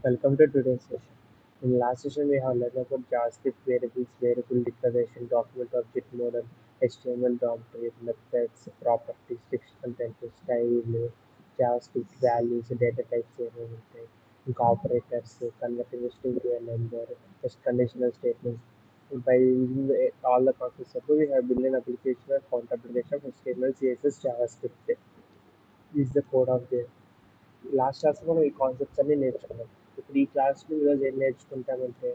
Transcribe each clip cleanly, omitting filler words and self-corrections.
Welcome to today's session. In last session, we have learned about JavaScript variables, variable declaration, document object model, HTML DOM type, methods, properties, text content, style, JavaScript values, data types, ఇంకా operators, converting a string to a number, just conditional statements. By using all the concepts above, we have built an application or counter application of HTML, CSS, JavaScript. This is the code of the last క్లాస్లో మనం ఈ concepts అన్ని నేర్చుకున్నాం. ఇప్పుడు ఈ క్లాస్లో ఈరోజు ఏం నేర్చుకుంటామంటే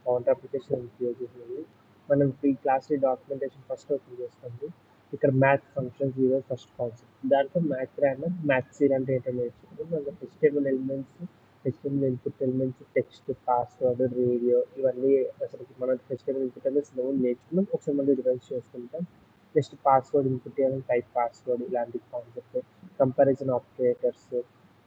కౌంటర్ అప్లికేషన్ యూజ్ చేసినవి. మనం ఈ క్లాస్లో డాక్యుమెంటేషన్ ఫస్ట్ ఓపెన్ చేస్తాము. ఇక్కడ మ్యాథ్ ఫంక్షన్స్ ఈరోజు ఫస్ట్ కాన్సెప్ట్. దాంట్లో మ్యాథ్ గ్రామర్, మ్యాథ్ సీల్ అంటే ఏంటో నేర్చుకుంటాం. దాంట్లో HTML elements, HTML input elements, text, password, radio ఇవన్నీ అసలు మనం HTML ఇన్పుట్ ఎలిమెంట్స్ నేర్చుకున్నాం. ఒకసారి మళ్ళీ రివైజ్ చేసుకుంటాం. నెక్స్ట్ పాస్వర్డ్ ఇన్పుట్ చేయాలని టైప్ పాస్వర్డ్ ఇలాంటి కాన్సెప్ట్, కంపారిజన్ ఆపరేటర్స్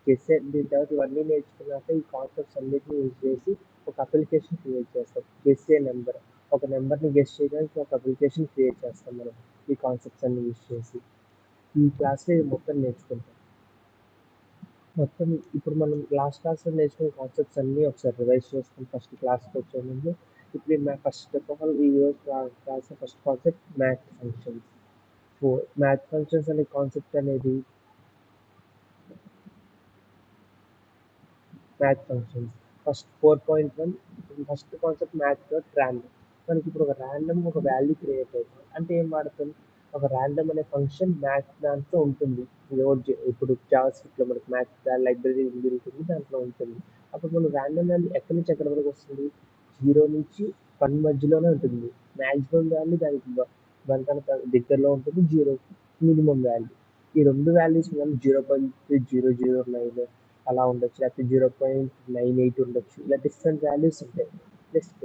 చేసే దీని తర్వాత ఇవన్నీ నేర్చుకున్నాక ఈ కాన్సెప్ట్స్ అన్నిటిని యూజ్ చేసి ఒక అప్లికేషన్ క్రియేట్ చేస్తాం. గెస్ ఏ నెంబర్, ఒక నెంబర్ని గెస్ చేయడానికి ఒక అప్లికేషన్ క్రియేట్ చేస్తాం మనం ఈ కాన్సెప్ట్స్ అన్ని యూజ్ చేసి. ఈ క్లాస్లో ఇది మొత్తం నేర్చుకుంటాం. మొత్తం ఇప్పుడు మనం లాస్ట్ క్లాస్లో నేర్చుకున్న కాన్సెప్ట్స్ అన్నీ ఒకసారి రివైజ్ చేసుకుని ఫస్ట్ క్లాస్కి వచ్చే ముందు ఇప్పుడు ఫస్ట్ ఆఫ్ ఆల్ ఈ రోజు class first concept math functions. Math functions అనే కాన్సెప్ట్ అనేది math functions first 4.1 first concept math dot random. మనకి ఇప్పుడు ఒక ర్యాండమ్ ఒక వాల్యూ క్రియేట్ అవుతుంది అంటే ఏం వాడతాం, ఒక ర్యాండమ్ అనే ఫంక్షన్ మ్యాథ్ దాంట్లో ఉంటుంది. ఇప్పుడు జావాస్క్రిప్ట్లో మనకి మ్యాథ్ లైబ్రరీ ఉంటుంది, దాంట్లో ఉంటుంది. అప్పుడు మనం ర్యాండమ్ వాల్యూ ఎక్కడి నుంచి ఎక్కడి వరకు వస్తుంది, 0 నుంచి 1 మధ్యలోనే ఉంటుంది. మ్యాక్సిమం వాల్యూ దానికి 1 కన్నా దగ్గరలో ఉంటుంది, 0 మినిమం వాల్యూ. ఈ రెండు వాల్యూస్ మనం 0.009 అలా ఉండొచ్చు, లేకపోతే 0.98 ఉండొచ్చు, ఇలా డిఫరెంట్ వాల్యూస్ ఉంటాయి. నెక్స్ట్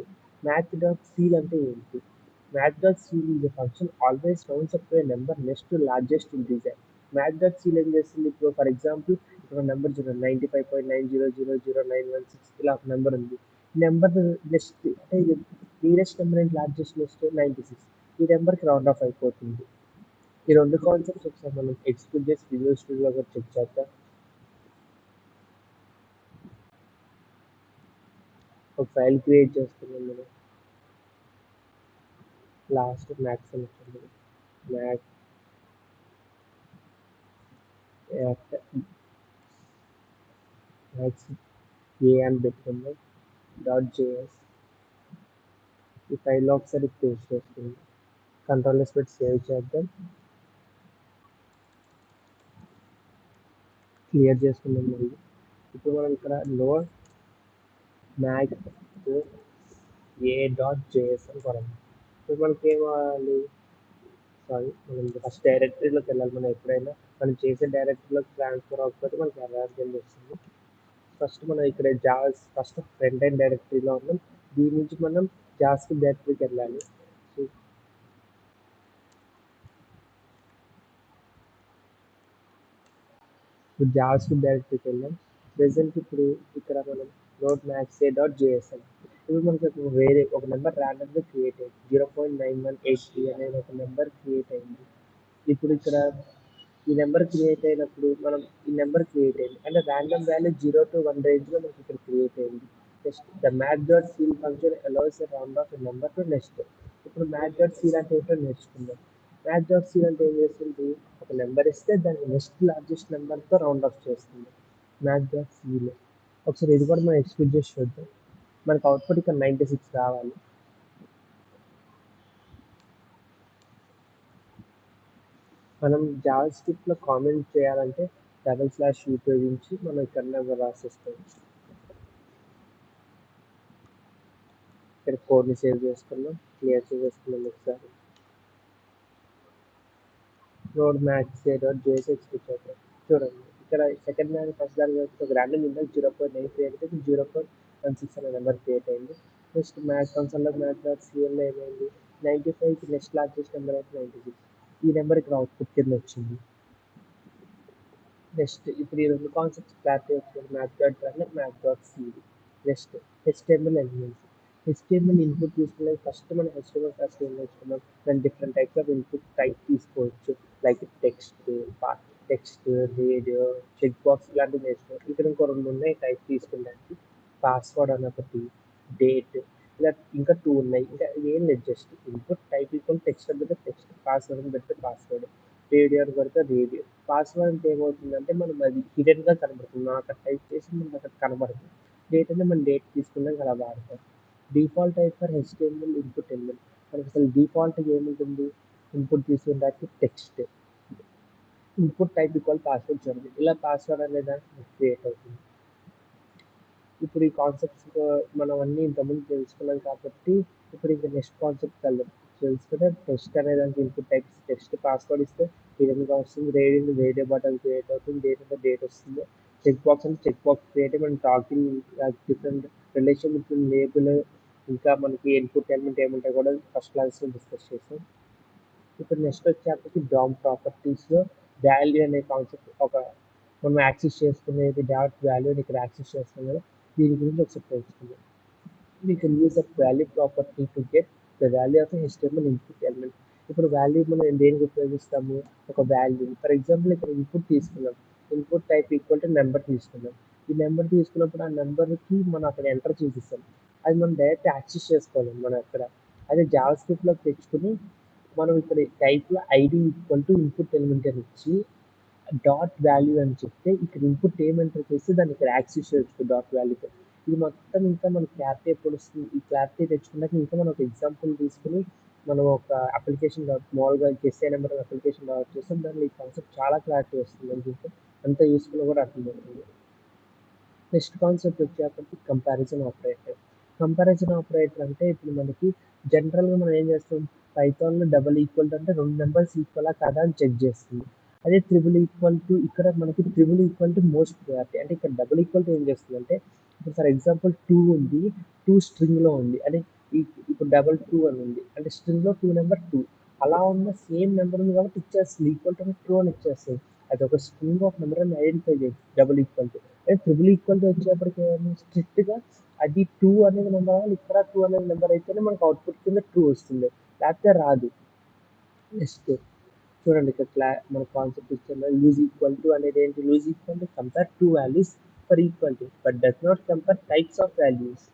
మ్యాథ్ డాట్ సీల్ అంటే ఏంటి, math dot seal is function always rounds up to A number next to largest integer. Math dot seal ఏం చేస్తుంది, ఇప్పుడు ఫర్ ఎగ్జాంపుల్ ఇక్కడ నెంబర్ 95.90000916 ఇలా ఒక నెంబర్ ఉంది. ఈ నెంబర్ నెక్స్ట్ అంటే nearest number and largest next 96, ఈ నెంబర్కి రౌండ్ ఆఫ్ అయిపోతుంది. ఈ రెండు కాన్సెప్ట్స్ ఒకసారి మనం ఎక్స్ప్లెయిన్ చేసి విజువల్ స్టూడియోలో కూడా చెక్ చేద్దాం. ఒక ఫైల్ క్రియేట్ చేస్తున్నాం మనం. లాస్ట్ మ్యాథ్స్ అనుకోండి, మ్యాథ్స్ మ్యాథ్స్ ఏ అని పెట్టుకుందాం .js. ఈ ఫైల్లో ఒకసారి పేస్ట్ చేస్తుంది, కంట్రోల్ ఎస్ పెట్టి సేవ్ చేద్దాం, క్లియర్ చేసుకుందాం. మళ్ళీ ఇప్పుడు మనం ఇక్కడ లోడ్ మ్యాథ్స్ a.js అని కొనం. ఇప్పుడు మనకి ఏం కావాలి, సారీ మనం ఫస్ట్ డైరెక్టరీలోకి వెళ్ళాలి. మనం ఎప్పుడైనా మనం చేసే డైరెక్టరీలోకి ట్రాన్స్ఫర్ అవ్వకపోతే మనకి ఎర్రర్ కింద వస్తుంది. ఫస్ట్ మనం ఇక్కడ ఫస్ట్ ఫ్రంట్ ఎండ్ డైరెక్టరీలో ఉన్నాం, దీని నుంచి మనం జావాస్క్రిప్ట్ డైరెక్టరీకి వెళ్ళాలి. ఇప్పుడు జావాస్క్రిప్ట్ డైరెక్టరీకి వెళ్ళాం. ప్రెసెంట్ ఇప్పుడు ఇక్కడ మనం నోట్ మ్యాథ్స్ a.js అని, ఇప్పుడు మనకి వేరే ఒక నెంబర్ ర్యాండమ్గా క్రియేట్ అయింది, 0.9183 అనేది ఒక నెంబర్ క్రియేట్ అయింది. ఇప్పుడు ఇక్కడ ఈ నెంబర్ క్రియేట్ అయినప్పుడు మనం ఈ నెంబర్ క్రియేట్ అయింది అంటే ర్యాండమ్ వాల్యూ 0 to 1 రేంజ్లో మనకి ఇక్కడ క్రియేట్ అయింది. Next the math dot seal function allows a round of a number to next. ఇప్పుడు మ్యాథ్ డాట్ సీల్ అంటే ఏంటో నేర్చుకుందాం. మ్యాథ్ డాట్ సీల్ అంటే ఏం చేస్తుంది, ఒక నెంబర్ ఇస్తే దాన్ని నెక్స్ట్ లార్జెస్ట్ నెంబర్తో రౌండ్ ఆఫ్ చేస్తుంది మ్యాథ్ డాట్ సీల్. ఒకసారి ఇది కూడా మనం ఎక్స్క్యూట్ చేసి చూద్దాం. మనకు అవుట్పుట్ ఇక్కడ 96 రావాలి. మనం జావాస్క్రిప్ట్లో కామెంట్ చేయాలంటే // ఉపయోగించి మనం ఇక్కడ రాసేస్తాం. ఇక్కడ కోడ్ని సేవ్ చేసుకున్నాం, క్లియర్ చేసుకున్నాం. ఒకసారి నోడ్ మ్యాథ్స్ a.js ఎక్స్క్యూట్ చేద్దాం. చూడండి ఇక్కడ సెకండ్ మ్యాన్ ఫస్ట్ దాని ఒక ర్యాండమ్ ఇండెక్స్ 0.93 అయితే 0.16 అనే నెంబర్ క్రియేట్ అయింది. నెక్స్ట్ మ్యాథ్ కన్సోల్లో మ్యాథ్ డాట్ సీఎల్లో ఏమైంది, 95కి నెక్స్ట్ లార్జెస్ట్ నెంబర్ అయితే 96, ఈ నెంబర్ ఇక్కడ అవుట్పుట్ కింద వచ్చింది. నెక్స్ట్ ఇప్పుడు ఈ రెండు కాన్సెప్ట్స్ క్లారిటీ వచ్చింది, math dot round, math dot ceil. Next HTML elements. HTML input తీసుకునే ఫస్ట్ మనం HTML ఫస్ట్ ఏం నేర్చుకున్నాం, దాని different types of input type తీసుకోవచ్చు, like text, radio, check box ఇలాంటివి నేర్చుకున్నాం. ఇక్కడ ఇంకో రెండు ఉన్నాయి టైప్ తీసుకున్నానికి. పాస్వర్డ్ అని ఒకటి, డేట్, ఇలా ఇంకా 2 ఉన్నాయి. ఇంకా ఏం లేదు, just input type equal text అని పెడితే టెక్స్ట్, పాస్వర్డ్ అని పెడితే పాస్వర్డ్, రేడియో అని పెడితే రేడియో. పాస్వర్డ్ అంటే ఏమవుతుందంటే మనం అది హిడెన్‌గా కనబడుతుంది. మనం అక్కడ టైప్ చేసి మనకు అక్కడ కనబడదు. డేట్ అంటే మనం డేట్ తీసుకున్నాక అలా వాడతాం. Default type for HTML input element. మనకి అసలు డిఫాల్ట్‌గా ఏముంటుంది? ఇన్పుట్ తీసుకునేదానికి text. Input type equal password చూడండి. ఇలా పాస్వర్డ్ అనే దానికి క్రియేట్ అవుతుంది. ఇప్పుడు ఈ కాన్సెప్ట్స్ మనం అన్నీ ఇంతకుముందు తెలుసుకున్నాం కాబట్టి ఇప్పుడు ఇంకా నెక్స్ట్ కాన్సెప్ట్కి వెళ్దాం. తెలుసుకుంటే టెక్స్ట్ అనే దానికి ఇన్పుట్ టైప్ టెక్స్ట్, పాస్వర్డ్ ఇస్తే హిడెన్‌గా వస్తుంది. రేడియో రేడియో బటన్ క్రియేట్ అవుతుంది. డేట్ అంటే డేట్ వస్తుంది. చెక్ బాక్స్ అంటే చెక్ బాక్స్ క్రియేట్ అయ్యి మనం talking different relation between label ఇంకా మనకి ఇన్పుట్ ఎలిమెంట్ ఏముంటాయి కూడా ఫస్ట్ క్లాస్లో డిస్కస్ చేసాం. ఇప్పుడు నెక్స్ట్ వచ్చేప్పటికి డామ్ ప్రాపర్టీస్లో వాల్యూ అనే కాన్సెప్ట్ ఒక మనం యాక్సెస్ చేసుకునేది డాట్ వాల్యూ అని ఇక్కడ యాక్సెస్ చేస్తాం కదా, దీని గురించి ఒకసారి తెలుసుకుందాం. We can use a value property to get the value of a HTML input element. ఇప్పుడు వాల్యూ మనం దేనికి ఉపయోగిస్తాము? ఒక వాల్యూ ఫర్ ఎగ్జాంపుల్ ఇక్కడ ఇన్పుట్ తీసుకున్నాం. Input type equal to number తీసుకున్నాం. ఈ నెంబర్ తీసుకున్నప్పుడు ఆ నెంబర్కి మనం అక్కడ ఎంటర్ చూపిస్తాం. అది మనం డైరెక్ట్ యాక్సెస్ చేసుకోవాలి మనం అక్కడ. అదే జావా స్క్రిప్ట్లో తెచ్చుకుని మనం ఇక్కడ టైప్లో ID equal to input element అని ఇచ్చి డాట్ వాల్యూ అని చెప్తే ఇక్కడ ఇన్పుట్ ఏం ఎంటర్ చేస్తే దాన్ని ఇక్కడ యాక్సెస్ చేయొచ్చు డాట్ వాల్యూతో. ఇది మొత్తం ఇంకా మనకి క్లారిటీ ఎప్పుడు వస్తుంది? ఈ క్లారిటీ తెచ్చుకున్నాక ఇంకా మనం ఒక ఎగ్జాంపుల్ తీసుకుని మనం ఒక అప్లికేషన్ మామూలుగా గెస్ఏ నెంబర్ అప్లికేషన్ డెవలప్ చేస్తాం. దాంట్లో ఈ కాన్సెప్ట్ చాలా క్లారిటీ వస్తుంది అనుకుంటే అంత యూస్ఫుల్ కూడా అర్థమవుతుంది. నెక్స్ట్ కాన్సెప్ట్ వచ్చేప్పటికి కంపారిజన్ ఆపరేటర్. కంపారిజన్ ఆపరేటర్ అంటే ఇప్పుడు మనకి జనరల్గా మనం ఏం చేస్తాం? పైథాన్లో డబుల్ ఈక్వల్ టు అంటే రెండు నెంబర్స్ ఈక్వలా కదా అని చెక్ చేస్తుంది. అదే త్రిబుల్ ఈక్వల్ టు ఇక్కడ మనకి triple equal to most priority. అంటే ఇక్కడ డబుల్ ఈక్వల్ టు ఏం చేస్తుందంటే ఇప్పుడు ఫర్ ఎగ్జాంపుల్ 2 ఉంది, 2 స్ట్రింగ్లో ఉంది. అంటే ఇప్పుడు డబల్ 2 అని ఉంది అంటే స్ట్రింగ్లో 2 నెంబర్ 2 అలా ఉన్న సేమ్ నెంబర్ ఉంది కాబట్టి ఇచ్చేస్తుంది. ఈక్వల్ టు ట్రూ అని ఇచ్చేస్తుంది. అది ఒక స్ట్రింగ్ ఆఫ్ నెంబర్ అని ఐడెంటిఫై చేయొచ్చు డబుల్ ఈక్వల్ టు. అదే ట్రిపుల్ ఈక్వల్ టు వచ్చేప్పటికి స్ట్రిక్ట్గా అది 2 అనేది నెంబర్ అవ్వాలి, ఇక్కడ 2 అనేది నెంబర్ అయితేనే మనకు అవుట్పుట్ కింద ట్రూ వస్తుంది, లేకపోతే రాదు. నెక్స్ట్ చూడండి ఇక్కడ మన కాన్సెప్ట్ ఇచ్చిన లూజ్ ఈక్వల్ టు అనేది ఏంటి? Loose equal to compare two values for equality but does not compare types of values.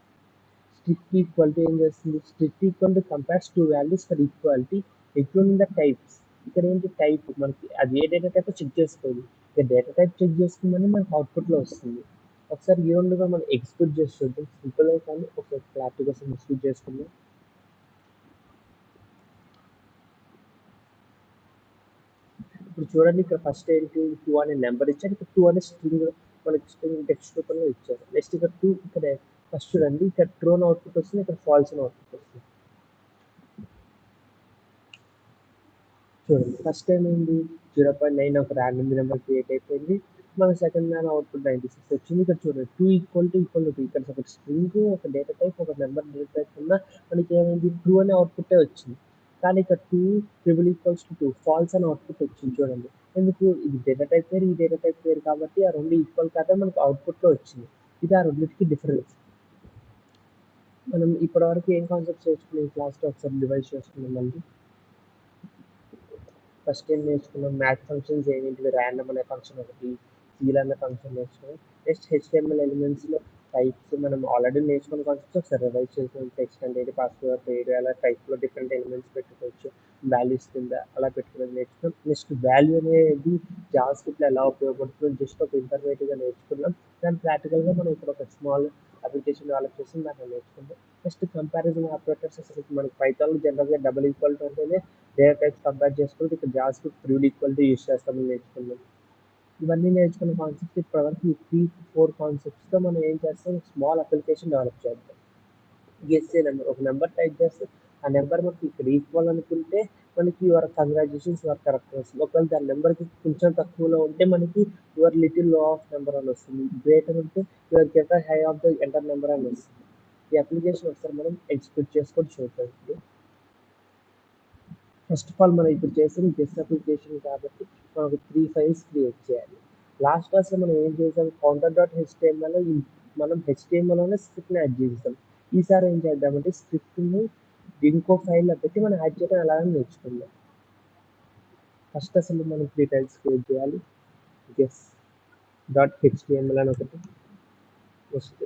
Strict equal to ఏం చేస్తుంది? Strict equal to compares two values for equality including the types. ఇక్కడ ఏంటి type? మనకి అది ఏ data type check చేసుకోవాలి. ఇక data type check చేసుకుందని మనకి అవుట్పుట్లో వస్తుంది. ఒకసారి ఈ రెండుగా మనం ఎగ్జిక్యూట్ చేసి చూద్దాం. సింపుల్గా కానీ ఒక క్లారిటీ కోసం ఎగ్జిక్యూట్ చేసుకుందాం. ఇప్పుడు చూడండి ఇక్కడ ఫస్ట్ ఏంటి? 2 అనే నెంబర్ ఇచ్చారు. ఇక్కడ 2 అనే స్ట్రింగ్ మనకి స్ట్రింగ్ టెక్స్ట్ రూపంలో ఇచ్చారు. నెక్స్ట్ ఇక్కడ 2 ఇక్కడ ఫస్ట్ చూడండి ఇక్కడ ట్రూ అని అవుట్పుట్ వస్తుంది, ఇక్కడ ఫాల్స్ అని అవుట్పుట్ వస్తుంది. చూడండి ఫస్ట్ ఏమైంది? 0.9 ఒక ర్యాండమ్ నెంబర్ క్రియేట్ అయిపోయింది. మన సెకండ్ దాని అవుట్పుట్ 96 వచ్చింది. ఇక్కడ చూడండి 2 ఈక్వల్ టు 2 ఇక్కడ ఒక స్ట్రింగ్ ఒక డేటా టైప్ ఒక నెంబర్ డేటా టైప్ ఉన్న మనకి ఏమైంది? ట్రూ అనే అవుట్పుట్టే వచ్చింది. కానీ ఇక్కడ 2 ట్రిపుల్ ఈక్వల్స్ టు 2 ఫాల్స్ అని అవుట్పుట్ వచ్చింది. చూడండి ఎందుకు? ఇది డేటా టైప్ వేరు, ఈ డేటా టైప్ వేరు కాబట్టి ఆ రెండు ఈక్వల్ కాదా మనకు అవుట్పుట్లో వచ్చింది. ఇది ఆ రెండింటికి డిఫరెన్స్. మనం ఇప్పటివరకు ఏం కాన్సెప్ట్స్ నేర్చుకున్నాం క్లాస్లో ఒకసారి డివైడ్ చేసుకున్నాం. మళ్ళీ ఫస్ట్ ఏం నేర్చుకున్నాం? మ్యాథ్ ఫంక్షన్స్ ఏమిటి? ర్యాండమ్ అనే ఫంక్షన్ ఒకటి, సీల్ అనే ఫంక్షన్ నేర్చుకున్నాం. నెక్స్ట్ హెచ్టిఎంఎల్ ఎలిమెంట్స్లో టైప్స్ మనం ఆల్రెడీ నేర్చుకున్న కాన్సెప్ట్స్ ఒకసారి రివైజ్ చేసాం. టెక్స్ట్ అంటే పాస్వర్డ్ పేరు అలా టైప్లో డిఫరెంట్ ఎలిమెంట్స్ పెట్టుకోవచ్చు, వాల్యూస్ కింద అలా పెట్టుకునేది నేర్చుకున్నాం. నెక్స్ట్ వాల్యూ అనేది జావా స్క్రిప్ట్లో ఎలా ఉపయోగపడుతుందో జస్ట్ ఒక ఇన్ఫర్మేటివ్గా నేర్చుకున్నాం. దాని ప్రాక్టికల్గా మనం ఇప్పుడు ఒక స్మాల్ అప్లికేషన్ డెవలప్ చేసి దాన్ని నేర్చుకుందాం. Next comparison operators. అసలు మనకి పైథాన్లో జనరల్గా డబుల్ ఈక్వల్ టు అంటేనే డేటా టైప్స్ కంపేర్ చేసుకుంటే ఇక్కడ Java script triple equal to use చేస్తామని నేర్చుకున్నాం. ఇవన్నీ నేర్చుకున్న కాన్సెప్ట్స్ ఇప్పటివరకు ఈ 3-4 కాన్సెప్ట్స్తో మనం ఏం చేస్తాం? స్మాల్ అప్లికేషన్ డెవలప్ చేద్దాం. గెస్సే నెంబర్ ఒక నెంబర్ టైప్ చేస్తే ఆ నెంబర్ మనకి ఇక్కడ ఈక్వల్ అనుకుంటే మనకి యువర్ కంగ్రాచులేషన్స్ యువర్ కరెక్ట్ వస్తుంది. ఒకవేళ దాని నెంబర్కి కొంచెం తక్కువలో ఉంటే మనకి యువర్ లిటిల్ లో ఆఫ్ నెంబర్ అని వస్తుంది. గ్రేటర్ ఉంటే your getter high of the enter number అని వస్తుంది. ఈ అప్లికేషన్ ఒకసారి మనం ఎగ్జిక్యూట్ చేసుకొని చూద్దాం. ఫస్ట్ ఆఫ్ ఆల్ మనం ఇప్పుడు చేసేది గెస్ట్ అప్లికేషన్ కాబట్టి మనం ఒక 3 ఫైల్స్ క్రియేట్ చేయాలి. లాస్ట్ క్లాస్లో మనం ఏం చేసాం? counter.html మనం హెచ్టిఎంఎల్లోనే స్క్రిప్ట్ని యాడ్ చేసాం. ఈసారి ఏం చేద్దామంటే స్క్రిప్ట్ని ఇంకో ఫైల్లో పెట్టి మనం యాడ్ చేయడం ఎలాగని నేర్చుకుందాం. ఫస్ట్ అసలు మనం 3 ఫైల్స్ క్రియేట్ చేయాలి. గెస్ డాట్ హెచ్టిఎంఎల్ అని ఒకటి, నెక్స్ట్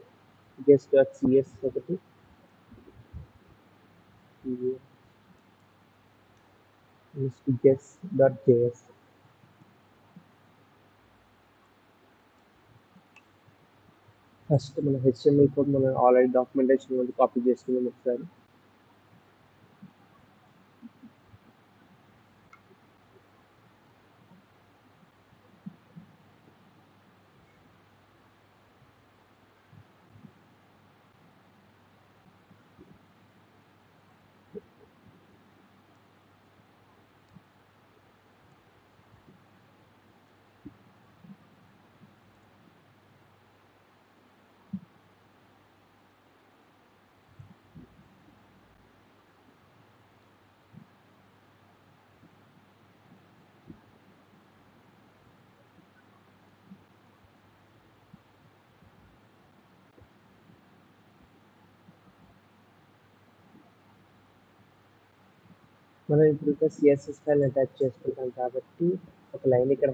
guess.cs ఒకటి guess.js. ఫస్ట్ మన హెచ్టిఎంఎల్ కోడ్ మనం ఆల్రెడీ డాక్యుమెంటేషన్ కాపీ చేసుకున్నాం ఒకసారి. మనం ఇప్పుడు ఇంకా సిఎస్ఎస్ ఫైల్ అటాచ్ చేసుకుంటాం కాబట్టి ఒక లైన్ ఇక్కడ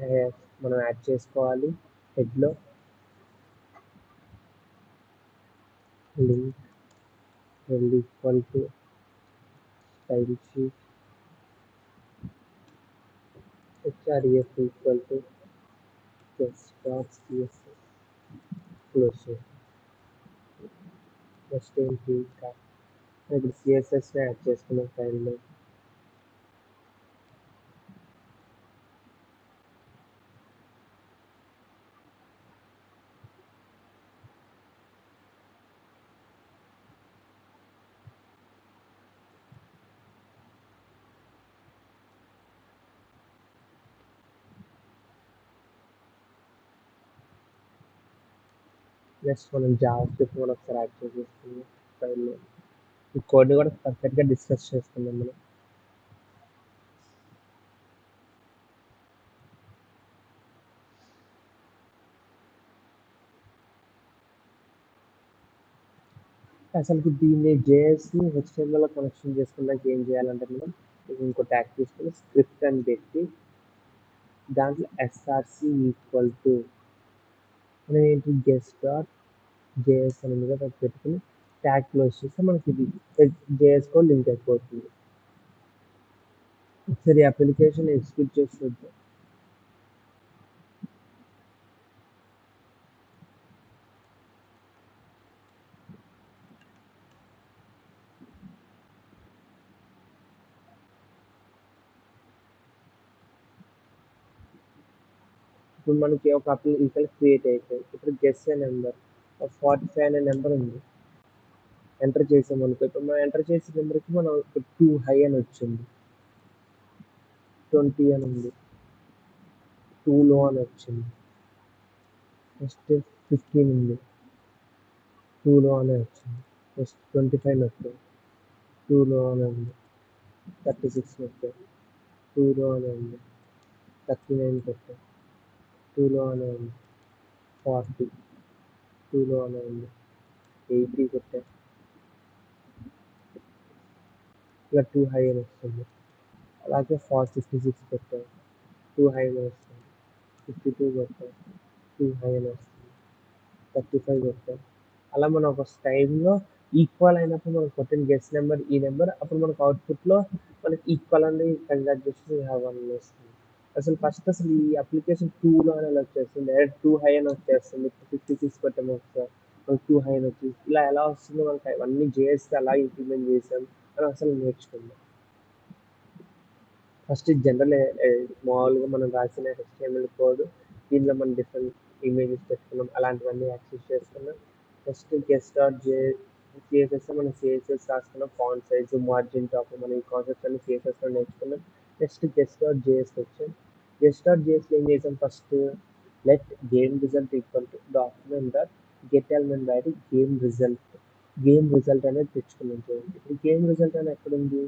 మనం యాడ్ చేసుకోవాలి. హెడ్లో link equal to style sheet href equal to guest.css close చేయాలి. నెక్స్ట్ ఏంటి ఇంకా ఇప్పుడు సిఎస్ఎస్ని యాడ్ చేసుకున్నాం ఫైల్లో. నెక్స్ట్ మనం జావా స్క్రిప్ట్ కూడా ఒకసారి యాడ్ చేసేసుకున్నాం ఫైల్లో. ఈ కోడ్ని కూడా పర్ఫెక్ట్గా డిస్కస్ చేసుకున్నాం మనం. అసలు దీన్ని జేఎస్ని హెచ్టిఎంఎల్ కనెక్షన్ చేసుకున్నాక ఏం చేయాలంటే మనం ఇంకో ట్యాగ్ తీసుకుని స్క్రిప్ట్ అని పెట్టి దాంట్లో ఎస్ఆర్సి ఈక్వల్ టు మనం ఏంటి guest.js అని మీద పెట్టుకుని ట్యాగ్ క్లోజ్ చేస్తే మనకి ఇది జేఎస్ కోడ్ లింక్ అయిపోతుంది. ఒకసారి అప్లికేషన్ ఎగ్జిక్యూట్ చేసి చూద్దాం. ఇప్పుడు మనకి ఒక అప్లికేషన్ క్రియేట్ అయిపోయింది. ఇప్పుడు గెస్ ఏ నెంబర్ 45 అనే నెంబర్ ఉంది. ఎంటర్ చేసామనుకో ఇప్పుడు మనం ఎంటర్ చేసిన నెంబర్కి మనం టూ హై అని వచ్చింది, 20 అని ఉంది, 2 లో అని వచ్చింది. నెక్స్ట్ 15 ఉంది, 2 లో అనే వచ్చింది. నెక్స్ట్ 25 నొక్కాం, 2 లో అనే ఉంది. 36 నొక్కాం, 2 లో అనే ఉంది. 39 కొట్టాం, 2 లో అనే ఉంది. 40, 2 లో అనే ఉంది. 80 కొట్టాం, ఇలా 2 హై అని వస్తుంది. అలాగే 56 కొట్టాం, 2 హై అని వస్తుంది. 52 కొట్టాం, 2 హై అని వస్తుంది. 35 కొట్టాం. అలా మనం ఒక టైంలో ఈక్వల్ అయినప్పుడు మనం కొట్టిన గెస్ నెంబర్ ఈ నెంబర్ అప్పుడు మనకు అవుట్పుట్లో మనకి ఈక్వల్ అని కంగ్రాచులేషన్ అని వస్తుంది. అసలు ఈ అప్లికేషన్ 2లో అని ఎలా వచ్చేస్తుంది, డైరెక్ట్ 2 హై అని వచ్చేస్తుంది. 56 కొట్టాము ఒకసారి మనకి 2 హై అని వచ్చి ఇలా ఎలా వస్తుందో మనకి అవన్నీ జేఎస్ అలా ఇంప్లిమెంట్ చేసాం అని అసలు నేర్చుకుందాం. ఫస్ట్ జనరల్ మామూలుగా మనం రాసిన హెచ్టిఎంఎల్ కోడ్ దీనిలో మనం డిఫరెంట్ ఇమేజెస్ పెట్టుకున్నాం, అలాంటివన్నీ యాక్సెస్ చేసుకున్నాం. నెక్స్ట్ సిఎస్ఎస్ మనం సిఎస్ఎస్ రాసుకున్నాం, ఫాంట్ సైజు, మార్జిన్, టాప్ మనం ఈ కాన్సెప్ట్స్ అన్ని సిఎస్ఎస్లో నేర్చుకున్నాం. నెక్స్ట్ గెస్ట్.js వచ్చాం. గెస్ట్.jsలో ఏం చేసాం, first let game result equal to document dot get element by game result అనేది తెచ్చుకున్నాం. చూడండి ఇప్పుడు గేమ్ రిజల్ట్ అనేది ఎక్కడ ఉంది,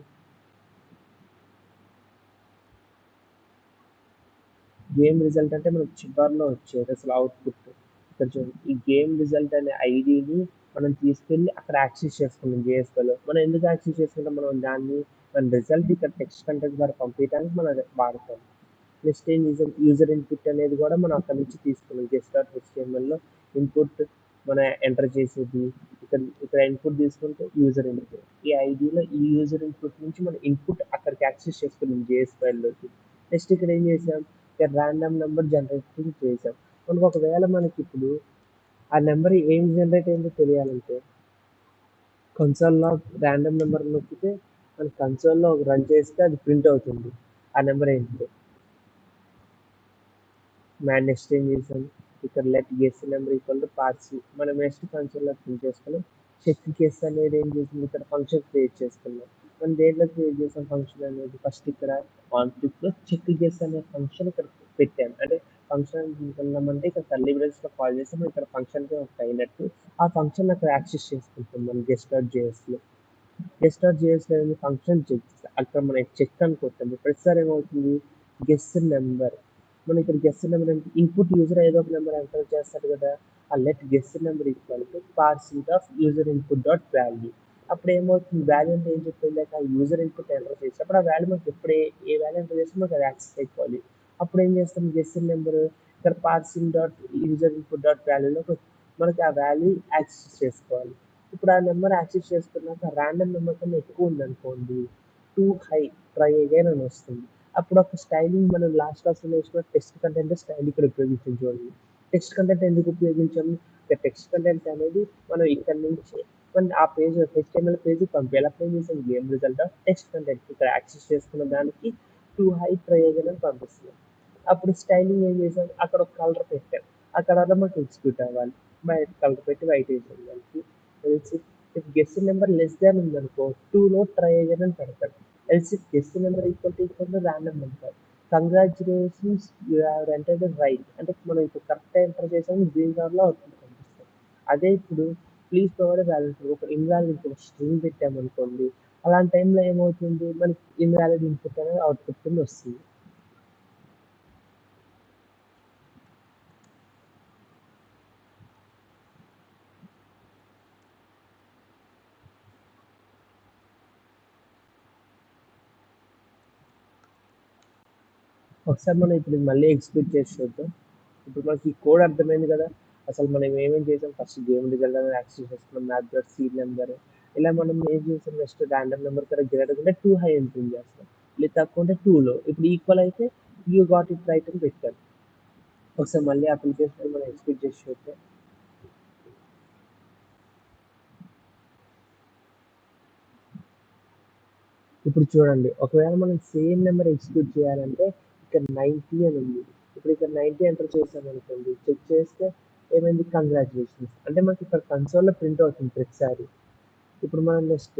గేమ్ రిజల్ట్ అంటే మనకు చివరిలో వచ్చేది అసలు అవుట్పుట్. ఇక్కడ చూడండి ఈ గేమ్ రిజల్ట్ అనే ఐడిని మనం తీసుకెళ్ళి అక్కడ యాక్సెస్ చేసుకున్నాం జేఎస్లో. మనం ఎందుకు యాక్సెస్ చేసుకుంటాం, మనం దాన్ని మన రిజల్ట్ ఇక్కడ టెక్స్ట్ కంటెంట్ ద్వారా పంపించడానికి మనం వాడతాం. నెక్స్ట్ ఏం చేసాం, యూజర్ ఇన్పుట్ అనేది కూడా మనం అక్కడ నుంచి తీసుకున్నాం. గెస్ట్.htmlలో ఇన్పుట్ మనం ఎంటర్ చేసేది, ఇక్కడ ఇన్పుట్ తీసుకుంటే యూజర్ ఇన్పుట్. ఈ ఐడిలో ఈ యూజర్ ఇన్పుట్ నుంచి మనం ఇన్పుట్ అక్కడికి యాక్సెస్ చేసుకున్నాం జేఎస్ ఫైల్లోకి. నెక్స్ట్ ఇక్కడ ఏం చేసాం, ఇక్కడ ర్యాండమ్ నెంబర్ జనరేటింగ్ చేసాం. మనకు ఒకవేళ మనకి ఇప్పుడు ఆ నెంబర్ ఏం జనరేట్ అయిందో తెలియాలంటే కన్సోల్లో ర్యాండమ్ నెంబర్ నొక్కితే మన కన్సోల్లో రన్ చేస్తే అది ప్రింట్ అవుతుంది ఆ నెంబర్ ఏంటో. నెక్స్ట్ ఏం చేసాం, ఇక్కడ let guess number equal to Parsi మనం నెక్స్ట్ కన్సోల్లో ప్రింట్ చేసుకున్నాం. చెక్ గెస్ అనేది ఏం చేసింది, ఇక్కడ ఫంక్షన్ క్రియేట్ చేసుకున్నాం. మనం దేంట్లో క్రియేట్ చేసాం ఫంక్షన్ అనేది, ఫస్ట్ ఇక్కడ కాన్ఫ్లిక్ట్లో చెక్ గెస్ అనే ఫంక్షన్ ఇక్కడ పెట్టాను. అంటే ఫంక్షన్ అనుకున్నామంటే ఇక్కడ కర్లీ బ్రాకెట్స్లో కాల్ చేస్తే మనం ఇక్కడ ఫంక్షన్కి ఒకటి అయినట్టు ఆ ఫంక్షన్ అక్కడ యాక్సెస్ చేసుకుంటాం మనం గెస్ట్ డాట్ జేఎస్లో. గెస్ట్ డాట్ జేఎస్లో ఏమి ఫంక్షన్ చెక్ అక్కడ మనం చెక్ అనుకుంటాం. ప్రతిసారి ఏమవుతుంది, గెస్ నెంబర్ మనం ఇక్కడ గెస్ నెంబర్ అంటే ఇన్పుట్ యూజర్ ఏదో ఒక నెంబర్ ఎంటర్ చేస్తాడు కదా, ఆ let guess number equal to parsing of user input dot value. అప్పుడు ఏమవుతుంది, వాల్యూ అంటే ఏం చెప్పింది, ఆ యూజర్ ఇన్పుట్ ఎంటర్ చేసినప్పుడు ఆ వాల్యూ మనకి ఎప్పుడు ఏ వాల్యూ ఎంటర్ చేస్తే మనకి అది యాక్సెస్ అయిపోవాలి. అప్పుడు ఏం చేస్తాం, గెస్ నెంబర్ ఇక్కడ parsing dot user input dot వాల్యూలో మనకి ఆ వాల్యూ యాక్సెస్ చేసుకోవాలి. ఇప్పుడు ఆ నెంబర్ యాక్సెస్ చేసుకున్నాక ర్యాండమ్ నెంబర్ కన్నా ఎక్కువ ఉందనుకోండి, టూ హై ట్రై అగైన్ అని వస్తుంది. అప్పుడు ఒక స్టైలింగ్ మనం లాస్ట్ క్లాస్లో నేర్చుకున్న టెక్స్ట్ కంటెంట్ స్టైల్ ఇక్కడ ఉపయోగించాం చూడండి. టెక్స్ట్ కంటెంట్ ఎందుకు ఉపయోగించాము, ఇక టెక్స్ట్ కంటెంట్ అనేది మనం ఇక్కడ నుంచి మనం ఆ పేజ్ హెచ్టిఎంఎల్ పేజ్ పంపి ఎలా పేజ్ చేసాం, game result of text content ఇక్కడ యాక్సెస్ చేసుకున్న దానికి టూ హై ట్రై అగైన్ అని పంపిస్తున్నాం. అప్పుడు స్టైలింగ్ ఏం చేసాం, అక్కడ ఒక కలర్ పెట్టాం, ఆ కలర్లో మనకి ఎగ్జిక్యూట్ అవ్వాలి. బయట కలర్ పెట్టి వైట్ వేసాం దానికి. గెస్ నెంబర్ లెస్ దాన్ ఉందనుకో టూలో ట్రై అగైన్ అని పెడతాం. Else if guess number equal to random number, congratulations you have entered right అంటే మనం ఇప్పుడు కరెక్ట్ ఎంటర్ చేసాము, గ్రీన్ కలర్లో అవుట్పుట్ కనిపిస్తాం. అదే ఇప్పుడు ప్లీజ్ ప్రొవైడ్ వ్యాలిడ్ ఒక ఇన్వాలిడ్ ఇన్పుట్ స్ట్రింగ్ పెట్టామనుకోండి, అలాంటి టైంలో ఏమవుతుంది, మనకి ఇన్వాలిడ్ ఇన్పుట్ అనేది అవుట్పుట్ కింద వస్తుంది. ఒకసారి మనం ఇప్పుడు మళ్ళీ ఎగ్జిక్యూట్ చేసి చూద్దాం. ఇప్పుడు మనకి ఈ కోడ్ అర్థమైంది కదా, అసలు మనం ఏమేమి చేసాం, ఫస్ట్ గేమ్ రిజల్ట్ అనేది యాక్సెస్ చేసుకున్నాం, మ్యాథ్ డాట్ సీ నెంబర్, ఇలా మనం ఏం చేసాం, next random number correct greater ఉంటే టూ హై ఇంప్రూవ్ చేస్తాం, లేదు తక్కువ ఉంటే టూలో, ఇప్పుడు ఈక్వల్ అయితే యూ గాట్ ఇట్ రైట్ అని పెట్టాం. ఒకసారి మళ్ళీ అప్లికేషన్ మనం ఎగ్జిక్యూట్ చేసి చూద్దాం. ఇప్పుడు చూడండి, ఒకవేళ మనం సేమ్ నెంబర్ ఎగ్జిక్యూట్ చేయాలంటే ఇక్కడ 90 అని ఉంది. ఇప్పుడు ఇక్కడ 90 ఎంటర్ చేసామనుకోండి, చెక్ చేస్తే ఏమైంది, కంగ్రాచులేషన్స్ అంటే మనకి ఇక్కడ కన్సోల్లో ప్రింట్ అవుతుంది ప్రతిసారి. ఇప్పుడు మనం నెక్స్ట్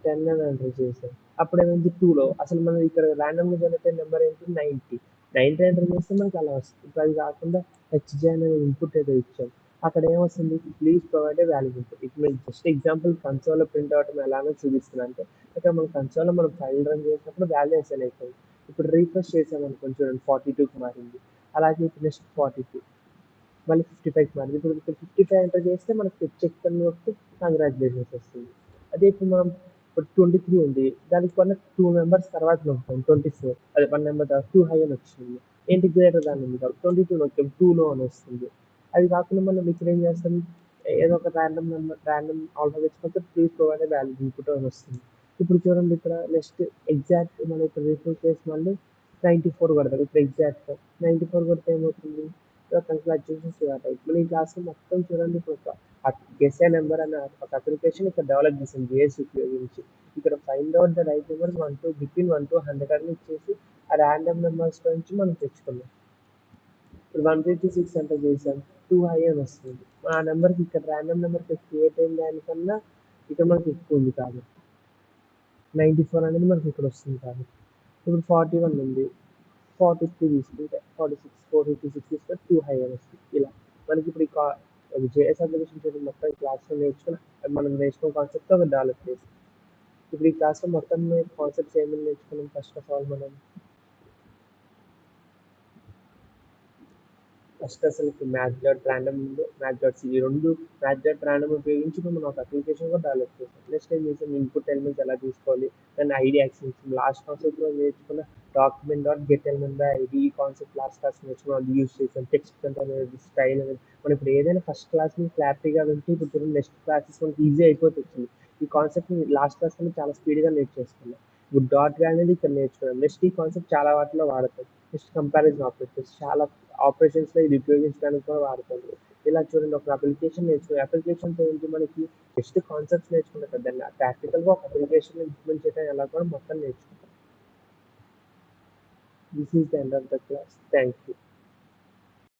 10 అని ఎంటర్ చేసాం, అప్పుడు ఏమైంది టూలో, అసలు మనం ఇక్కడ ర్యాండమ్గా జనరేట్ అయిన నెంబర్ ఏంటి 90 ఎంటర్ చేస్తే మనకి అలా వస్తుంది. ఇప్పుడు అది కాకుండా హెచ్జే అనే ఇన్పుట్ ఏదో ఇచ్చాం, అక్కడ ఏమొస్తుంది, ప్లీజ్ ప్రొవైడ్ వ్యాల్యూ ఇన్పుట్. ఇప్పుడు నేను జస్ట్ ఎగ్జాంపుల్ కన్సోల్లో ప్రింట్ అవడం ఎలానో చూపిస్తున్నాను. అంటే ఇక్కడ మన కన్సోల్లో మనం ఫైల్ రన్ చేసినప్పుడు వాల్యూ అసైన్ అయిపోయింది. ఇప్పుడు రీఫ్రెష్ చేసామనుకోండి చూడండి 42కి మారింది. అలాగే ఇప్పుడు నెక్స్ట్ 42 మళ్ళీ 55కి మారింది. ఇప్పుడు 55 ఎంటర్ చేస్తే మనకి చెక్ అని వస్తే కంగ్రాచులేషన్స్ వస్తుంది. అదే ఇప్పుడు మనం ఇప్పుడు 23 ఉంది, దానికి కొన్న 2 మెంబర్స్ తర్వాత నొక్కాం 24, అదే 1 నెంబర్ తర్వాత 2 హై అని వచ్చింది, ఏంటి గ్రేటర్ దాని ఉంది కాబట్టి 22 నొక్కాం 2లో అని వస్తుంది. అది కాకుండా మనం ఇక్కడ ఏం చేస్తాం, ఏదో ఒక ర్యాండమ్ నెంబర్ ర్యాండమ్ ఆల్ఫాబెట్స్ కొంచెం ప్లీజ్ ప్రొవైడ్ వాల్యూ ఇన్పుట్ అని వస్తుంది. ఇప్పుడు చూడండి ఇక్కడ నెక్స్ట్ ఎగ్జాక్ట్ మనం ఇక్కడ రిఫ్రెష్ చేసి మళ్ళీ 94 కొడతాం. ఇప్పుడు ఎగ్జాక్ట్ 94 కొడితే ఏమవుతుంది, కంగ్రాచులేషన్స్ టైప్. మన ఈ క్లాస్లో మొత్తం చూడండి, ఇప్పుడు ఒక గెస్ ఏ నెంబర్ అనే ఒక అప్లికేషన్ ఇక్కడ డెవలప్ చేసాం జేఎస్ ఉపయోగించి. ఇక్కడ find out the right numbers 1 to between 1 to 100 అని ఇచ్చేసి ఆ ర్యాండమ్ నెంబర్స్ నుంచి మనం తెచ్చుకున్నాం. ఇప్పుడు 156 ఎంటర్ చేసాం, 2 హై అని వస్తుంది. ఆ నెంబర్కి ఇక్కడ ర్యాండమ్ నెంబర్కి క్రియేట్ అయిన దానికన్నా ఇక్కడ మనకి ఎక్కువ ఉంది కాబట్టి 94 అనేది మనకి ఇక్కడ వస్తుంది కాబట్టి. ఇప్పుడు 41 ఉంది, 43 తీసుకుంటే 456 తీసుకుంటే 2 హై అని వస్తుంది. ఇలా మనకి ఇప్పుడు జేఎస్ అప్లికేషన్ చేయడం మొత్తం క్లాస్లో నేర్చుకుని మనం నేర్చుకున్న కాన్సెప్ట్ ఒక డెవలప్ చేస్తాం. ఇప్పుడు ఈ క్లాస్లో మొత్తం కాన్సెప్ట్స్ ఏమైనా నేర్చుకున్నాం, ఫస్ట్ ఆఫ్ ఆల్ మనం ఫస్ట్ అసలుకి math dot random math dot C ఈ రెండు మ్యాథ్ డాట్ ర్యాండమ్ ఉపయోగించి మనం ఒక అప్లికేషన్ కూడా డెవలప్ చేసాం. నెక్స్ట్ ఏం చేసాం, ఇన్పుట్ ఎలిమెంట్స్ ఎలా తీసుకోవాలి, దాన్ని ఐడి యాక్సెస్ లాస్ట్ కాన్సెప్ట్లో నేర్చుకున్న document dot get element by ID ఈ కాన్సెప్ట్ లాస్ట్ క్లాస్ నేర్చుకున్నాం, అది యూస్ చేసాం. టెక్స్ట్ అనేది స్టైల్ అనేది మనం ఇప్పుడు ఏదైనా ఫస్ట్ క్లాస్ ని క్లారిటీగా వింటే ఇప్పుడు చూడండి నెక్స్ట్ క్లాసెస్ మనకి ఈజీ అయిపోతుంది. ఈ కాన్సెప్ట్ ని లాస్ట్ క్లాస్ కన్నా చాలా స్పీడ్గా నేర్చేసుకున్నాం. ఇప్పుడు డాట్ అనేది ఇక్కడ నేర్చుకున్నాం. నెక్స్ట్ ఈ కాన్సెప్ట్ చాలా వాటిలో వాడతాం. నెక్స్ట్ కంపారిజన్ ఆపరేటర్స్ చాలా ఆపరేషన్స్లో ఇది ఉపయోగించడానికి కూడా వాడతారు. ఇలా చూడండి ఒక అప్లికేషన్ నేర్చుకుని అప్లికేషన్తో ఏంటి మనకి జస్ట్ కాన్సెప్ట్స్ నేర్చుకుంటాం కదా, దాన్ని ప్రాక్టికల్గా ఒక అప్లికేషన్ ఇంప్లిమెంట్ చేయడం ఎలా కూడా మొత్తం నేర్చుకుంటాం. This is the end of the class. Thank you.